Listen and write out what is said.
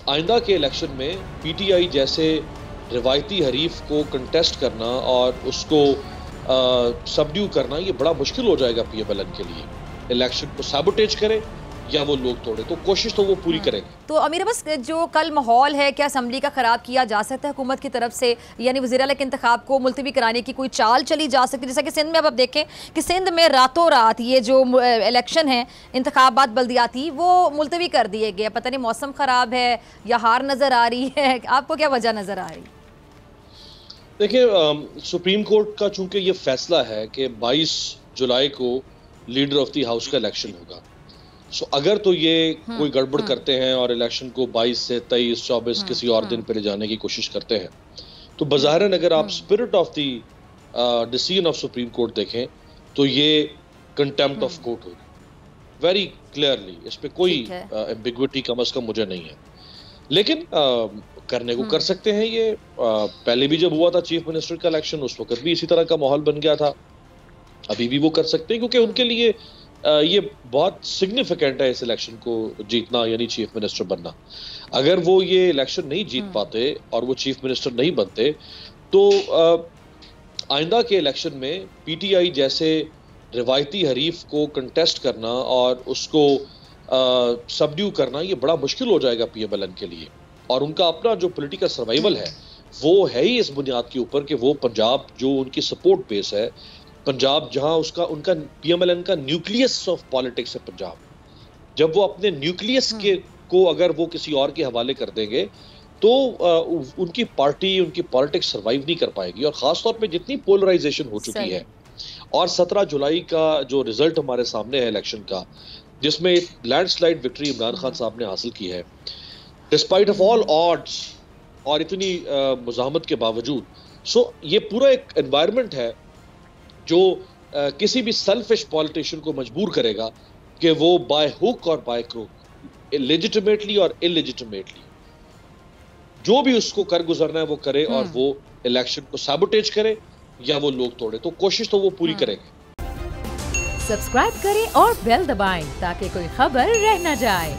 आइंदा के इलेक्शन में पीटीआई जैसे रिवायती हरीफ को कंटेस्ट करना और उसको सबड्यू करना ये बड़ा मुश्किल हो जाएगा पीएमएलएन के लिए। इलेक्शन को सैबोटेज करे या वो लोग तोड़े, तो कोशिश तो वो पूरी करेंगे। तो अमीर बस जो कल माहौल है, क्या असम्बली का खराब किया जा सकता है हुकूमत की तरफ से, यानी वज़ीर आला के इंतखाब को मुलतवी कराने की कोई चाल चली जा सकती है? जैसा कि सिंध में अब आप देखें कि सिंध में रातों रात ये जो इलेक्शन है, इंतखाबात बल्दियाती, वो मुलतवी कर दिए गए। पता नहीं मौसम ख़राब है या हार नज़र आ रही है, आपको क्या वजह नज़र आ रही? देखिए, सुप्रीम कोर्ट का चूंकि ये फैसला है कि 22 जुलाई को लीडर ऑफ द हाउस का इलेक्शन होगा, सो अगर तो ये कोई गड़बड़ करते हैं और इलेक्शन को 22 से 23, 24 किसी और दिन पे ले जाने की कोशिश करते हैं, तो बज़ाहिरन अगर आप spirit of the decision of supreme court देखें तो ये कंटेम्प्ट ऑफ कोर्ट होगी वेरी क्लियरली। इस पे कोई एम्बिग्विटी कम अज कम मुझे नहीं है, लेकिन करने को कर सकते हैं ये। पहले भी जब हुआ था चीफ मिनिस्टर का इलेक्शन, उस वक्त भी इसी तरह का माहौल बन गया था, अभी भी वो कर सकते हैं, क्योंकि उनके लिए ये बहुत सिग्निफिकेंट है इस इलेक्शन को जीतना, यानी चीफ मिनिस्टर बनना। अगर वो ये इलेक्शन नहीं जीत पाते और वो चीफ मिनिस्टर नहीं बनते, तो आइंदा के इलेक्शन में पीटीआई जैसे रिवायती हरीफ को कंटेस्ट करना और उसको सबड्यू करना ये बड़ा मुश्किल हो जाएगा पीएमएलएन के लिए। और उनका अपना जो पॉलिटिकल सर्वाइवल है वो है ही इस बुनियाद के ऊपर कि वो पंजाब जो उनकी सपोर्ट बेस है, पंजाब जहां उनका पीएमएलएन का न्यूक्लियस ऑफ पॉलिटिक्स है पंजाब, जब वो अपने न्यूक्लियस को अगर वो किसी और के हवाले कर देंगे तो उनकी पार्टी, उनकी पॉलिटिक्स सर्वाइव नहीं कर पाएगी। और खासतौर पे जितनी पोलराइजेशन हो चुकी है, और 17 जुलाई का जो रिजल्ट हमारे सामने है इलेक्शन का, जिसमें लैंडस्लाइड विक्ट्री इमरान खान साहब ने हासिल की है डिस्पाइट ऑफ ऑल ऑड्स और इतनी मुज़ाहमत के बावजूद। सो ये पूरा एक एनवायरनमेंट है जो किसी भी सेल्फिश पॉलिटिशियन को मजबूर करेगा कि वो बाय हुक और बाय क्रूक, लेजिटिमेटली और इलेजिटिमेटली, जो भी उसको कर गुजरना है वो करे, और वो इलेक्शन को सैबोटेज करे या वो लोग तोड़े, तो कोशिश तो वो पूरी करेंगे। सब्सक्राइब करें और बेल दबाएं ताकि कोई खबर रह न जाए।